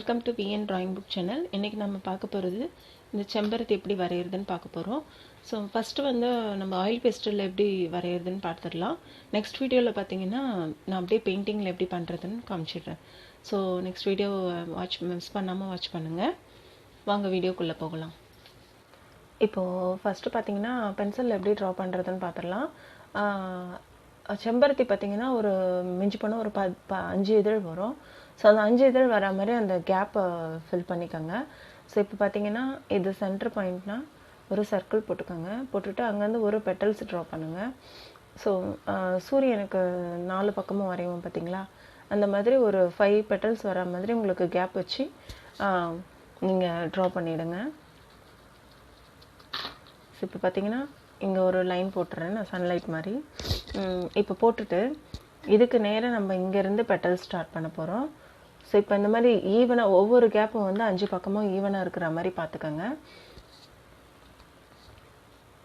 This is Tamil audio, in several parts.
Welcome to B N drawing book channel. இன்றைக்கி நம்ம பார்க்க போகிறது இந்த செம்பருத்தி எப்படி வரைகிறதுன்னு பார்க்க போகிறோம். ஸோ ஃபஸ்ட்டு வந்து நம்ம ஆயில் பேஸ்டலில் எப்படி வரைகிறதுன்னு பார்த்துடலாம். நெக்ஸ்ட் வீடியோவில் பார்த்தீங்கன்னா நான் அப்படியே பெயிண்டிங்கில் எப்படி பண்ணுறதுன்னு காமிச்சிடுறேன். ஸோ நெக்ஸ்ட் வீடியோ மிஸ் பண்ணாமல் வாட்ச் பண்ணுங்கள். வாங்க வீடியோக்குள்ளே போகலாம். இப்போது ஃபஸ்ட்டு பார்த்தீங்கன்னா பென்சிலில் எப்படி ட்ரா பண்ணுறதுன்னு பார்த்துடலாம். செம்பருத்தி பார்த்திங்கன்னா ஒரு மிஞ்சி போனால் ஒரு 5 இதழ் வரும். ஸோ அந்த 5 இதழ் வர மாதிரி அந்த கேப்பை ஃபில் பண்ணிக்கோங்க. ஸோ இப்போ பார்த்தீங்கன்னா இது சென்டர் பாயிண்ட்னா ஒரு சர்க்கிள் போட்டுக்கோங்க. போட்டுட்டு அங்கேருந்து ஒரு பெட்டல்ஸ் ட்ரா பண்ணுங்கள். ஸோ சூரியனுக்கு 4 பக்கமும் வரைவோம் பார்த்தீங்களா, அந்த மாதிரி ஒரு 5 பெட்டல்ஸ் வர மாதிரி உங்களுக்கு கேப் வச்சு நீங்கள் ட்ரா பண்ணிவிடுங்க. ஸோ இப்போ பார்த்தீங்கன்னா இங்கே ஒரு லைன் போட்டுறேன் நான், சன்லைட் மாதிரி. இப்போ போட்டுட்டு இதுக்கு நேராக நம்ம இங்கேருந்து பெட்டல் ஸ்டார்ட் பண்ண போகிறோம். ஸோ இப்போ இந்த மாதிரி ஈவனாக ஒவ்வொரு கேப்பும் வந்து 5 பக்கமும் ஈவனாக இருக்கிற மாதிரி பார்த்துக்கோங்க.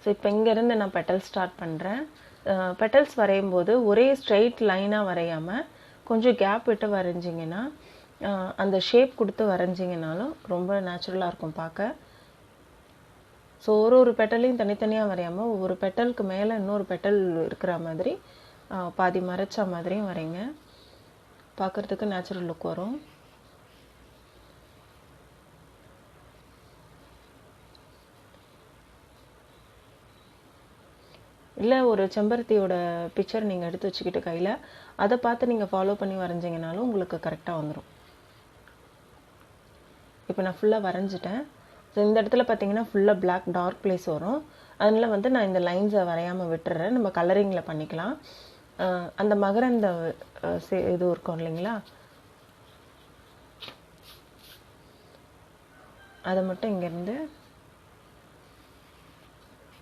ஸோ இப்போ இங்கேருந்து நான் பெட்டல் ஸ்டார்ட் பண்ணுறேன். பெட்டல்ஸ் வரையும் போது ஒரே ஸ்ட்ரெயிட் லைனாக வரையாமல் கொஞ்சம் கேப் விட்டு வரைஞ்சிங்கன்னா அந்த ஷேப் கொடுத்து வரைஞ்சிங்கனாலும் ரொம்ப நேச்சுரலாக இருக்கும் பார்க்க. ஸோ ஒரு பெட்டலையும் தனித்தனியாக வரையாமல் ஒவ்வொரு பெட்டலுக்கு மேலே இன்னொரு பெட்டல் இருக்கிற மாதிரி பாதி மறைச்ச மாதிரியும் வரைங்க. பார்க்குறதுக்கு நேச்சுரல் லுக் வரும். இல்லை ஒரு செம்பருத்தியோட பிக்சர் நீங்கள் எடுத்து வச்சுக்கிட்டு கையில் அதை பார்த்து நீங்கள் ஃபாலோ பண்ணி வரைஞ்சிங்கனாலும் உங்களுக்கு கரெக்டாக வந்துடும். இப்போ நான் ஃபுல்லாக வரைஞ்சிட்டேன். ஸோ இந்த இடத்துல பார்த்தீங்கன்னா ஃபுல்லாக பிளாக் டார்க் பிளேஸ் வரும். அதனால் வந்து நான் இந்த லைன்ஸை வரையாமல் விட்டுறேன். நம்ம கலரிங்கில் பண்ணிக்கலாம். அந்த மகரந்த இது இருக்கும் இல்லைங்களா, அதை மட்டும் இங்கேருந்து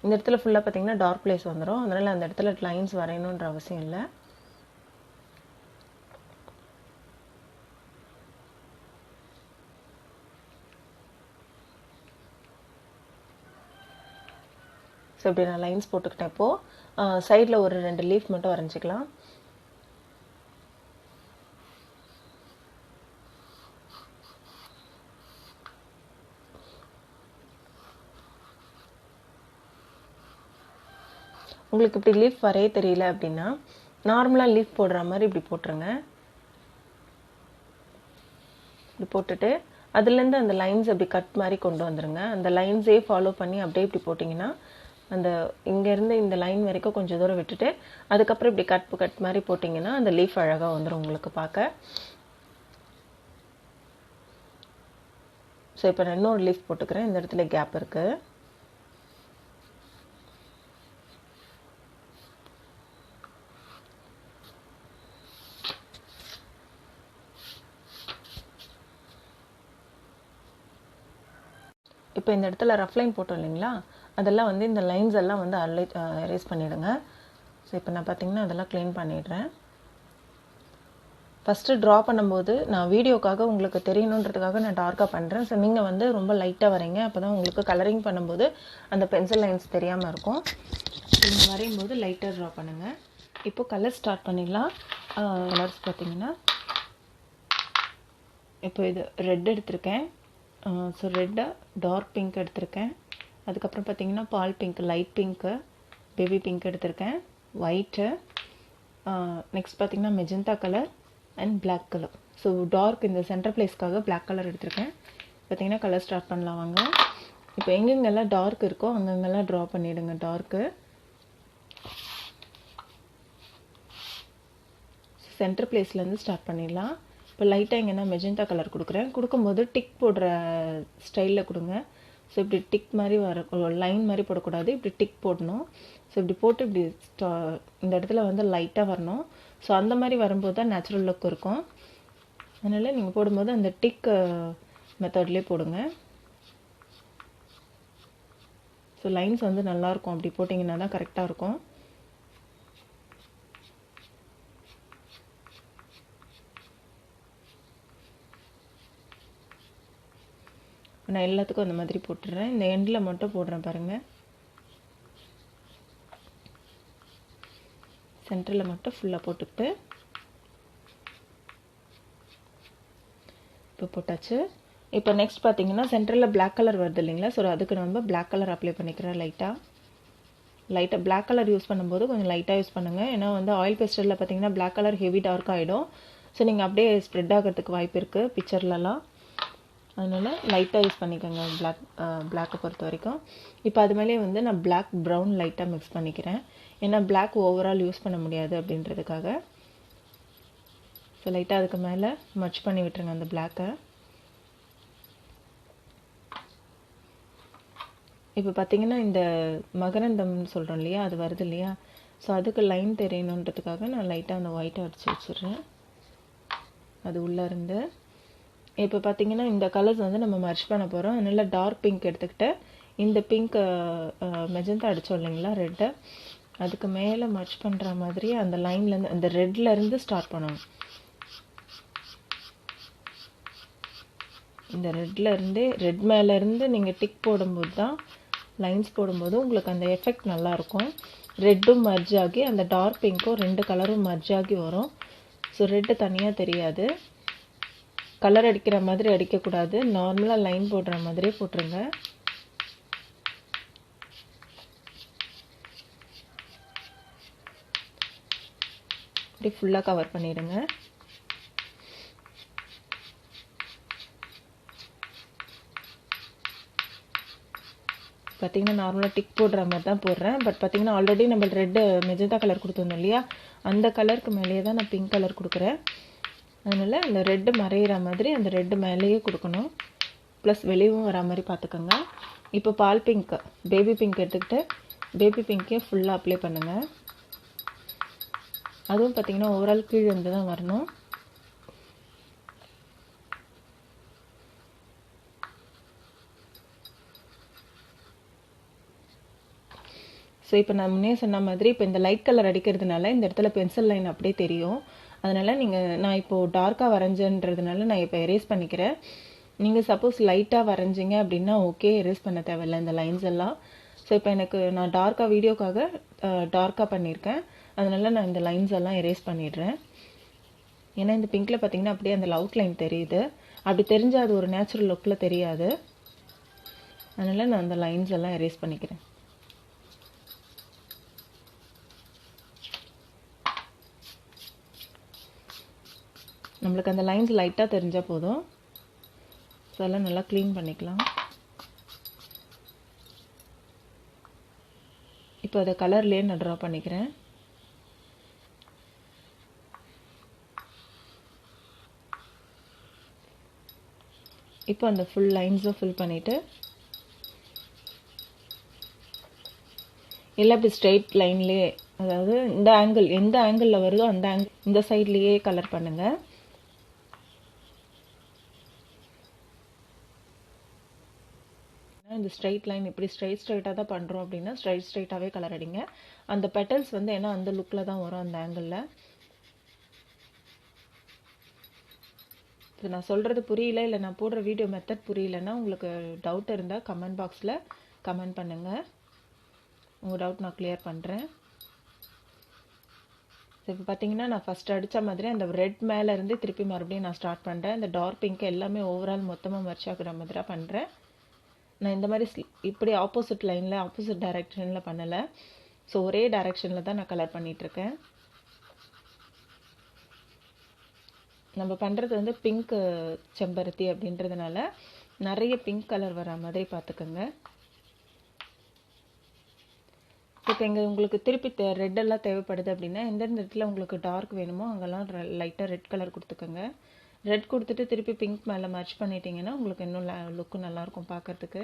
இந்த இடத்துல ஃபுல்லாக பார்த்தீங்கன்னா டார்க் பிளேஸ் வந்துடும். அதனால் அந்த இடத்துல லைன்ஸ் வரையணுன்ற அவசியம் இல்லை. ஸோ இப்படி நான் லைன்ஸ் போட்டுக்கிட்டேன். இப்போது சைடில் ஒரு 2 லீஃப் மட்டும் வரைஞ்சிக்கலாம். உங்களுக்கு இப்படி லீஃப் வரைய தெரியல அப்படின்னா நார்மலாக லீஃப் போடுற மாதிரி இப்படி போட்டுருங்க. இப்படி போட்டுட்டு அதுலேருந்து அந்த லைன்ஸ் அப்படி கட் மாதிரி கொண்டு வந்துடுங்க. அந்த லைன்ஸே ஃபாலோ பண்ணி அப்படியே இப்படி போட்டிங்கன்னா அந்த இங்கேருந்து இந்த லைன் வரைக்கும் கொஞ்சம் தூரம் விட்டுட்டு அதுக்கப்புறம் இப்படி கட் மாதிரி போட்டிங்கன்னா அந்த லீஃப் அழகாக வந்துடும் உங்களுக்கு பார்க்க. ஸோ இப்போ நான் இன்னொரு லீஃப் போட்டுக்கிறேன். இந்த இடத்துல கேப் இருக்குது. இப்போ இந்த இடத்துல ரஃப் லைன் போட்டோம் இல்லைங்களா, அதெல்லாம் வந்து இந்த லைன்ஸ் எல்லாம் வந்து எரேஸ் பண்ணிவிடுங்க. ஸோ இப்போ நான் பார்த்தீங்கன்னா அதெல்லாம் க்ளீன் பண்ணிடுறேன். ஃபஸ்ட்டு ட்ரா பண்ணும்போது நான் வீடியோக்காக உங்களுக்கு தெரியணுன்றதுக்காக நான் டார்க்காக பண்ணுறேன். ஸோ நீங்கள் வந்து ரொம்ப லைட்டாக வரைங்க, அப்போ தான் உங்களுக்கு கலரிங் பண்ணும்போது அந்த பென்சில் லைன்ஸ் தெரியாமல் இருக்கும். நீங்கள் வரையும் போது லைட்டாக ட்ரா பண்ணுங்கள். இப்போது கலர் ஸ்டார்ட் பண்ணிடலாம். கலர்ஸ் பார்த்தீங்கன்னா இப்போ இது ரெட் எடுத்திருக்கேன். ஸோ ரெட்டை டார்க் பிங்க் எடுத்திருக்கேன். அதுக்கப்புறம் பார்த்தீங்கன்னா பால் pink, light pink, baby pink எடுத்திருக்கேன், ஒயிட்டு, நெக்ஸ்ட் பார்த்தீங்கன்னா magenta colour and black colour. So dark இந்த சென்டர் பிளேஸ்க்காக பிளாக் கலர் எடுத்திருக்கேன். பார்த்தீங்கன்னா கலர் ஸ்டார்ட் பண்ணலாம் வாங்க. இப்போ எங்கெங்கெல்லாம் டார்க் இருக்கோ அங்கங்கெல்லாம் ட்ரா பண்ணிவிடுங்க டார்க்கு. சென்டர் பிளேஸ்லேருந்து ஸ்டார்ட் பண்ணிடலாம். இப்போ லைட்டாக இங்கே நான் மெஜந்தா கலர் கொடுக்குறேன். கொடுக்கும்போது டிக் போடுற ஸ்டைலில் கொடுங்க. ஸோ இப்படி டிக் மாதிரி லைன் மாதிரி போடக்கூடாது, இப்படி டிக் போடணும். ஸோ இப்படி போட்டு இப்படி இந்த இடத்துல வந்து லைட்டாக வரணும். ஸோ அந்த மாதிரி வரும்போது தான் நேச்சுரல் லுக் இருக்கும். அதனால் நீங்கள் போடும்போது அந்த டிக் மெத்தட்லேயே போடுங்க. ஸோ லைன்ஸ் வந்து நல்லாயிருக்கும், அப்படி போட்டிங்கன்னா தான் கரெக்டாக இருக்கும். நான் எல்லாத்துக்கும் அந்த மாதிரி போட்டுடுறேன். இந்த எண்டில் மட்டும் போடுறேன் பாருங்கள். சென்டரில் மட்டும் ஃபுல்லாக போட்டுக்கிட்டு இப்போ போட்டாச்சு. இப்போ நெக்ஸ்ட் பார்த்தீங்கன்னா சென்டரில் பிளாக் கலர் வருது இல்லைங்களா, ஸோ அதுக்கு நம்ம பிளாக் கலர் அப்ளை பண்ணிக்கிறேன். லைட்டாக பிளாக் கலர் யூஸ் பண்ணும்போது கொஞ்சம் லைட்டாக யூஸ் பண்ணுங்கள். ஏன்னா வந்து ஆயில் பேஸ்டரில் பார்த்தீங்கன்னா பிளாக் கலர் ஹெவி டார்க் ஆகிடும். ஸோ நீங்கள் அப்படியே ஸ்ப்ரெட் ஆகிறதுக்கு வாய்ப்பு இருக்குது பிக்சர்லலாம். அதனால் லைட்டாக யூஸ் பண்ணிக்கோங்க பிளாக்கை பொறுத்த வரைக்கும். இப்போ அது மேலே வந்து நான் பிளாக் ப்ரௌன் லைட்டாக மிக்ஸ் பண்ணிக்கிறேன். ஏன்னா பிளாக் ஓவரால் யூஸ் பண்ண முடியாது அப்படின்றதுக்காக. ஸோ லைட்டாக அதுக்கு மேலே மர்ச் பண்ணி விட்டுருங்க அந்த பிளாக்கை. இப்போ பார்த்தீங்கன்னா இந்த மகரந்தம்னு சொல்கிறோம் இல்லையா, அது வருது இல்லையா, ஸோ அதுக்கு லைன் தெரியணுன்றதுக்காக நான் லைட்டாக அந்த ஒயிட்டை அடித்து வச்சிடுறேன் அது உள்ளேருந்து. இப்போ பார்த்தீங்கன்னா இந்த கலர்ஸ் வந்து நம்ம மர்ச் பண்ண போகிறோம். அதனால் டார்க் பிங்க் எடுத்துக்கிட்டு இந்த பிங்க் மெஜந்தா அடித்தோம் இல்லைங்களா ரெட்டை, அதுக்கு மேலே மர்ச் பண்ணுற மாதிரி அந்த லைன்லேருந்து அந்த ரெட்லேருந்து ஸ்டார்ட் பண்ணணும். இந்த ரெட் மேலேருந்து நீங்கள் டிக் போடும்போது தான், லைன்ஸ் போடும்போது உங்களுக்கு அந்த எஃபெக்ட் நல்லாயிருக்கும். ரெட்டும் மர்ஜ் ஆகி அந்த டார்க் பிங்க்கும் 2 கலரும் மர்ஜ் ஆகி வரும். ஸோ ரெட்டு தனியாக தெரியாது. கலர் அடிக்கிற மாதிரி அடிக்கக்கூடாது, நார்மலாக லைன் போடுற மாதிரியே போட்டுருங்க. இப்படி ஃபுல்லாக கவர் பண்ணிடுங்க. பார்த்தீங்கன்னா நார்மலாக டிக் போடுற மாதிரி தான் போடுறேன். பட் பார்த்தீங்கன்னா ஆல்ரெடி நம்ம ரெட்டு மெஜந்தா கலர் கொடுத்துருந்தோம் இல்லையா, அந்த கலருக்கு மேலேயே தான் நான் பிங்க் கலர் கொடுக்குறேன். அதனால் அந்த ரெட்டு மறையிற மாதிரி அந்த ரெட்டு மேலேயே கொடுக்கணும், ப்ளஸ் வெளியும் வர மாதிரி பார்த்துக்கோங்க. இப்போ பால் பிங்க் பேபி பிங்க் எடுத்துக்கிட்டு பேபி பிங்க்கே ஃபுல்லாக அப்ளை பண்ணுங்கள். அதுவும் பார்த்தீங்கன்னா ஓவரால் கீழே இருந்து தான் வரணும். ஸோ இப்போ நான் முன்னே சொன்ன மாதிரி இப்போ இந்த லைட் கலர் அடிக்கிறதுனால இந்த இடத்துல பென்சில் லைன் அப்படியே தெரியும். அதனால் நான் இப்போது டார்க்காக வரைஞ்சேன்றதுனால நான் இப்போ எரேஸ் பண்ணிக்கிறேன். நீங்கள் சப்போஸ் லைட்டாக வரைஞ்சிங்க அப்படின்னா ஓகே, எரேஸ் பண்ண தேவையில்லை இந்த லைன்ஸ் எல்லாம். ஸோ இப்போ நான் டார்க்காக வீடியோக்காக டார்க்காக பண்ணியிருக்கேன். அதனால் நான் இந்த லைன்ஸ் எல்லாம் எரேஸ் பண்ணிடுறேன். ஏன்னா இந்த பிங்க்கில் பார்த்தீங்கன்னா அப்படியே அந்த அவுட் லைன் தெரியுது. அப்படி தெரிஞ்சால் அது ஒரு நேச்சுரல் லுக்கில் தெரியாது. அதனால் நான் அந்த லைன்ஸ் எல்லாம் எரேஸ் பண்ணிக்கிறேன். நம்மளுக்கு அந்த லைன்ஸ் லைட்டாக தெரிஞ்சால் போதும். ஸோ அதெல்லாம் நல்லா க்ளீன் பண்ணிக்கலாம். இப்போ அதை கலர்லேயே நான் ட்ரா பண்ணிக்கிறேன். இப்போ அந்த ஃபுல் லைன்ஸும் ஃபில் பண்ணிவிட்டு எல்லாம் இப்படி ஸ்ட்ரெயிட் லைன்லேயே, அதாவது இந்த ஆங்கிள் எந்த ஆங்கிளில் வருதோ அந்த இந்த சைட்லேயே கலர் பண்ணுங்கள். இந்த ஸ்ட்ரெயிட் லைன் இப்படி ஸ்ட்ரெயிட்டாக தான் பண்ணுறோம் அப்படின்னா ஸ்ட்ரெயிட்டாகவே கலர் அடிங்க. அந்த பெட்டல்ஸ் வந்து ஏன்னா அந்த லுக்கில் தான் வரும் அந்த ஆங்கிளில். இப்போ நான் சொல்கிறது புரியல, இல்லை நான் போடுற வீடியோ மெத்தட் புரியலன்னா உங்களுக்கு டவுட் இருந்தால் கமெண்ட் பாக்ஸில் கமெண்ட் பண்ணுங்கள். உங்கள் டவுட் நான் கிளியர் பண்ணுறேன். இப்போ பார்த்தீங்கன்னா நான் ஃபஸ்ட் அடித்த மாதிரி அந்த ரெட் மேலேருந்து திருப்பி மறுபடியும் நான் ஸ்டார்ட் பண்ணுறேன். இந்த டார்க் பிங்க் எல்லாமே ஓவரால் மொத்தமாக மர்ச் ஆகுற மாதிரி பண்ணுறேன். நான் இந்த மாதிரி இப்படி ஆப்போசிட் லைனில் ஆப்போசிட் டைரெக்ஷனில் பண்ணலை. ஸோ ஒரே டைரெக்ஷனில் தான் நான் கலர் பண்ணிகிட்ருக்கேன். நம்ம பண்ணுறது வந்து பிங்க் செம்பருத்தி அப்படின்றதுனால நிறைய பிங்க் கலர் வர மாதிரி பார்த்துக்கோங்க. இப்போ உங்களுக்கு திருப்பி ரெட்டெல்லாம் தேவைப்படுது அப்படின்னா எந்தெந்த இடத்துல உங்களுக்கு டார்க் வேணுமோ அங்கெல்லாம் லைட்டாக ரெட் கலர் கொடுத்துக்கோங்க. ரெட் கொடுத்துட்டு திருப்பி பிங்க் மேலே மர்ச் பண்ணிட்டீங்கன்னா உங்களுக்கு இன்னும் லுக்கு நல்லாயிருக்கும் பார்க்குறதுக்கு.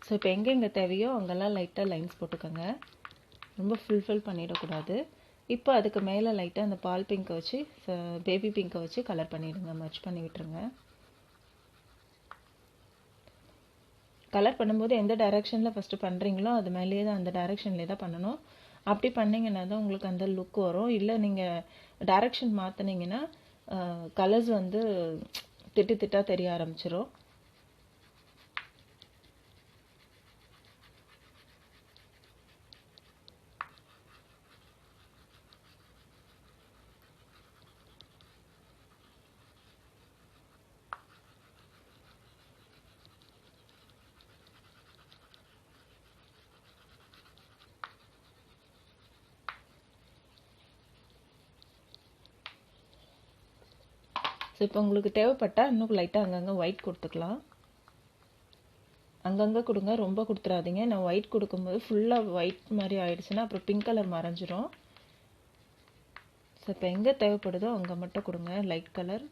ஸோ இப்போ எங்கெங்கே தேவையோ அங்கெல்லாம் லைட்டாக லைன்ஸ் போட்டுக்கோங்க. ரொம்ப ஃபுல்ஃபில் பண்ணிடக்கூடாது. இப்போ அதுக்கு மேலே லைட்டாக அந்த பால் பிங்கை வச்சு பேபி பிங்கை வச்சு கலர் பண்ணிவிடுங்க, மர்ச் பண்ணி விட்டுருங்க. கலர் பண்ணும்போது எந்த டைரெக்ஷனில் ஃபஸ்ட்டு பண்ணுறீங்களோ அது மேலேயே தான், அந்த டைரெக்ஷன்லேயே தான் பண்ணணும். அப்படி பண்ணிங்கன்னா தான் உங்களுக்கு அந்த லுக் வரும். இல்லை நீங்கள் டைரெக்ஷன் மாற்றினீங்கன்னா கலர்ஸ் வந்து திட்டு திட்டாக தெரிய ஆரம்பிச்சிடும். ஸோ இப்போ உங்களுக்கு தேவைப்பட்டால் இன்னும் லைட்டாக அங்கங்கே ஒயிட் கொடுத்துக்கலாம். அங்கங்கே கொடுங்க, ரொம்ப கொடுத்துடாதீங்க. நான் ஒயிட் கொடுக்கும்போது ஃபுல்லாக ஒயிட் மாதிரி ஆயிடுச்சுன்னா அப்புறம் பிங்க் கலர் மறைஞ்சிரும். ஸோ இப்போ எங்கே தேவைப்படுதோ அங்கே மட்டும் கொடுங்க லைட் கலர்.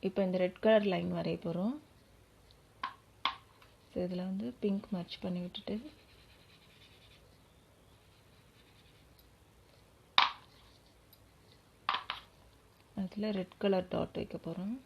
இப்போ இந்த ரெட் கலர் லைன் வரைய போகிறோம். ஸோ இதில் வந்து பிங்க் மர்ச் பண்ணி விட்டுட்டு அதில் ரெட் கலர் டாட் வைக்க போகிறோம்.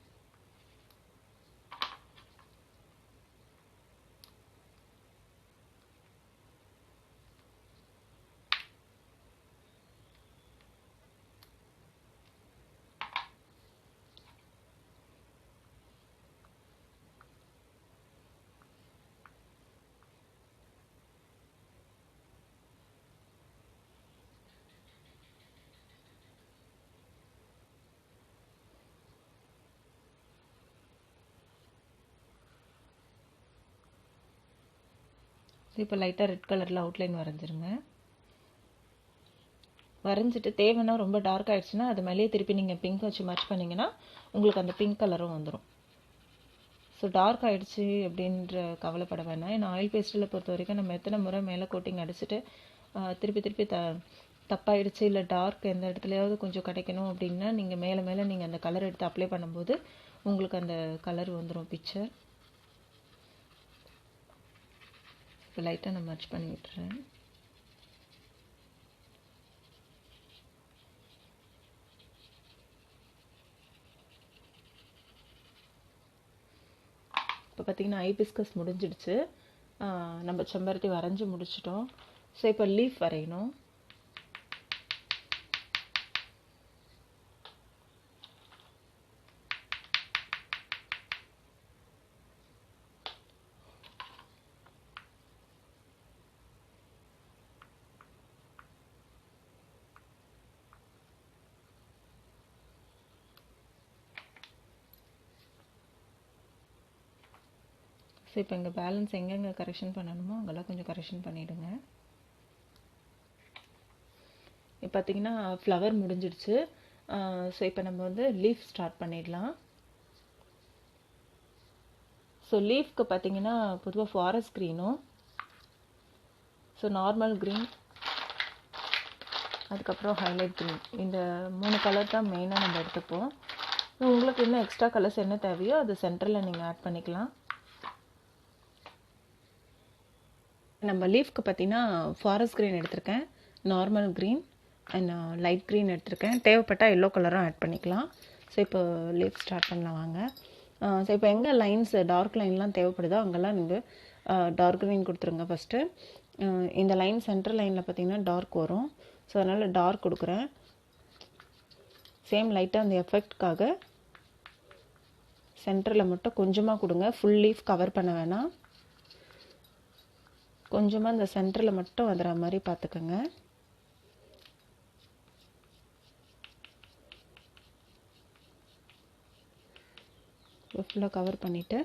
இப்போ லைட்டாக ரெட் கலரில் அவுட்லைன் வரைஞ்சிருங்க. வரைஞ்சிட்டு தேவைன்னா ரொம்ப டார்க் ஆகிடுச்சுன்னா அது மேலேயே திருப்பி நீங்கள் பிங்க் வச்சு மர்ச் பண்ணிங்கன்னா உங்களுக்கு அந்த பிங்க் கலரும் வந்துடும். ஸோ டார்க் ஆகிடுச்சு அப்படின்ற கவலைப்பட வேணாம். ஏன்னா ஆயில் பேஸ்ட்டில் பொறுத்த வரைக்கும் நம்ம எத்தனை முறை மேலே கோட்டிங் அடிச்சுட்டு திருப்பி திருப்பி தப்பாயிடுச்சு இல்லை டார்க் எந்த இடத்துலையாவது கொஞ்சம் கிடைக்கணும் அப்படின்னா நீங்கள் மேலே மேலே நீங்கள் அந்த கலர் எடுத்து அப்ளை பண்ணும்போது உங்களுக்கு அந்த கலர் வந்துடும் பிக்சர். இப்போ லைட்டாக நான் மர்ச் பண்ணி விட்டுறேன். இப்போ பார்த்தீங்கன்னா ஹைபிஸ்கஸ் முடிஞ்சிடுச்சு. நம்ம செம்பருத்தி வரைஞ்சி முடிச்சிட்டோம். ஸோ இப்போ லீஃப் வரையணும். ஸோ இப்போ இங்கே பேலன்ஸ் எங்கெங்கே கரெக்ஷன் பண்ணணுமோ அங்கெல்லாம் கொஞ்சம் கரெக்ஷன் பண்ணிவிடுங்க. இப்போ பார்த்தீங்கன்னா ஃப்ளவர் முடிஞ்சிடுச்சு. ஸோ இப்போ நம்ம வந்து லீஃப் ஸ்டார்ட் பண்ணிடலாம். ஸோ லீஃப்க்கு பார்த்தீங்கன்னா பொதுவாக ஃபாரஸ்ட் க்ரீனும், ஸோ நார்மல் க்ரீன், அதுக்கப்புறம் ஹைலைட் க்ரீன், இந்த 3 கலர் தான் மெயினாக நம்ம எடுத்துப்போம். உங்களுக்கு இன்னும் எக்ஸ்ட்ரா கலர்ஸ் என்ன தேவையோ அது சென்டரில் நீங்கள் ஆட் பண்ணிக்கலாம். நம்ம லீஃப்க்கு பார்த்தீங்கன்னா ஃபாரஸ்ட் க்ரீன் எடுத்திருக்கேன், normal green and light green எடுத்திருக்கேன். தேவைப்பட்டால் எல்லோ கலரும் ஆட் பண்ணிக்கலாம். ஸோ இப்போ லீஃப் ஸ்டார்ட் பண்ணலாம் வாங்க. ஸோ இப்போ எங்கே லைன்ஸ் டார்க் லைன்லாம் தேவைப்படுதோ அங்கெல்லாம் நீங்கள் டார்க் க்ரீன் கொடுத்துருங்க ஃபஸ்ட்டு. இந்த லைன் சென்டர் லைனில் பார்த்தீங்கன்னா டார்க் வரும். ஸோ அதனால் டார்க் கொடுக்குறேன். சேம் லைட்டாக அந்த எஃபெக்ட்காக சென்டரில் மட்டும் கொஞ்சமாக கொடுங்க. ஃபுல் லீஃப் கவர் பண்ண வேணாம், கொஞ்சமாக இந்த சென்டரில் மட்டும் வந்துடுற மாதிரி பார்த்துக்கோங்க. ஃபுல்லாக கவர் பண்ணிவிட்டு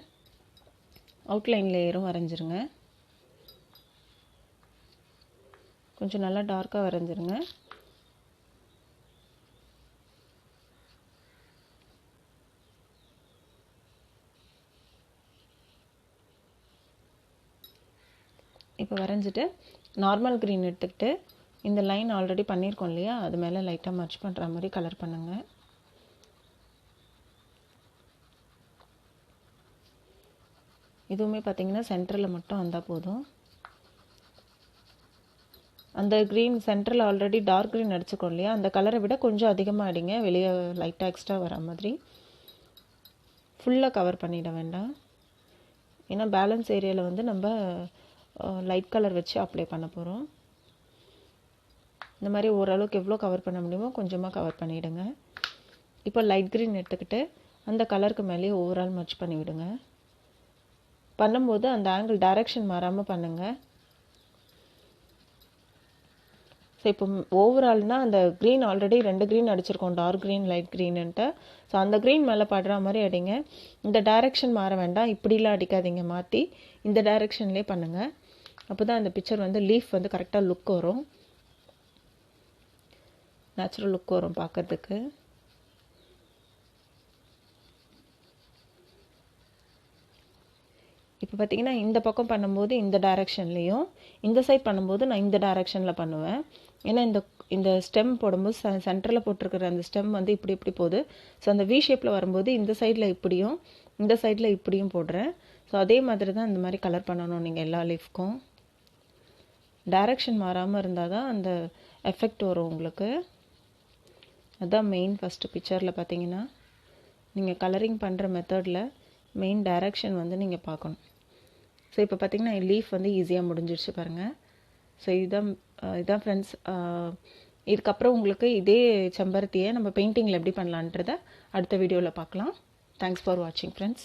அவுட்லைன் லேயரும் வரைஞ்சிருங்க. கொஞ்சம் நல்லா டார்க்காக வரைஞ்சிருங்க. இப்போ வரைஞ்சிட்டு நார்மல் க்ரீன் எடுத்துக்கிட்டு இந்த லைன் ஆல்ரெடி பண்ணியிருக்கோம் இல்லையா, அது மேலே லைட்டாக மர்ச் பண்ணுற மாதிரி கலர் பண்ணுங்கள். இதுவுமே பார்த்திங்கன்னா சென்டரில் மட்டும் வந்தால் போதும். அந்த க்ரீன் சென்டரில் ஆல்ரெடி டார்க் க்ரீன் அடிச்சுக்கோம் இல்லையா, அந்த கலரை விட கொஞ்சம் அதிகமாக அடிங்க, வெளியே லைட்டாக எக்ஸ்ட்ரா வர மாதிரி. ஃபுல்லாக கவர் பண்ணிட வேண்டாம், ஏன்னா பேலன்ஸ் ஏரியாவில் வந்து நம்ம லைட் கலர் வச்சு அப்ளை பண்ண போகிறோம். இந்த மாதிரி ஓரளவுக்கு எவ்வளோ கவர் பண்ண முடியுமோ கொஞ்சமாக கவர் பண்ணிவிடுங்க. இப்போ லைட் க்ரீன் எடுத்துக்கிட்டு அந்த கலருக்கு மேலேயே ஓவரால் மர்ச் பண்ணிவிடுங்க. பண்ணும்போது அந்த ஆங்கிள் டைரக்ஷன் மாறாமல் பண்ணுங்கள். ஸோ இப்போ ஓவரால்னால் அந்த க்ரீன் ஆல்ரெடி 2 க்ரீன் அடிச்சிருக்கோம், டார்க் க்ரீன் லைட் க்ரீனுன்ட்டு. ஸோ அந்த க்ரீன் மேலே படுற மாதிரி அடிங்க. இந்த டைரக்ஷன் மாற வேண்டாம், இப்படிலாம் அடிக்காதீங்க, மாற்றி இந்த டைரக்ஷன்லேயே பண்ணுங்கள். அப்போ தான் அந்த பிக்சர் வந்து லீஃப் வந்து கரெக்டாக லுக் வரும், நேச்சுரல் லுக் வரும் பார்க்குறதுக்கு. இப்போ பார்த்திங்கன்னா இந்த பக்கம் பண்ணும்போது இந்த டைரக்ஷன்லேயும், இந்த சைட் பண்ணும்போது நான் இந்த டைரக்ஷனில் பண்ணுவேன். ஏன்னா இந்த ஸ்டெம் போடும்போது சென்டரில் போட்டிருக்கிற அந்த ஸ்டெம் வந்து இப்படி போகுது. ஸோ அந்த வி ஷேப்பில் வரும்போது இந்த சைடில் இப்படியும் இந்த சைடில் இப்படியும் போடுறேன். ஸோ அதே மாதிரி தான் இந்த மாதிரி கலர் பண்ணணும் நீங்கள் எல்லா லீஃப்க்கும். டைரக்ஷன் மாறாமல் இருந்தால் தான் அந்த எஃபெக்ட் வரும் உங்களுக்கு. அதுதான் மெயின். ஃபஸ்ட்டு பிக்சரில் பார்த்தீங்கன்னா நீங்கள் கலரிங் பண்ணுற மெத்தடில் மெயின் டைரக்ஷன் வந்து நீங்கள் பார்க்கணும். ஸோ இப்போ பார்த்திங்கன்னா லீஃப் வந்து ஈஸியாக முடிஞ்சிடுச்சு பாருங்கள். ஸோ இதுதான் ஃப்ரெண்ட்ஸ். இதுக்கப்புறம் உங்களுக்கு இதே செம்பருத்தியை நம்ம பெயிண்டிங்கில் எப்படி பண்ணலான்றதை அடுத்த வீடியோவில் பார்க்கலாம். தேங்க்ஸ் ஃபார் வாட்சிங் ஃப்ரெண்ட்ஸ்.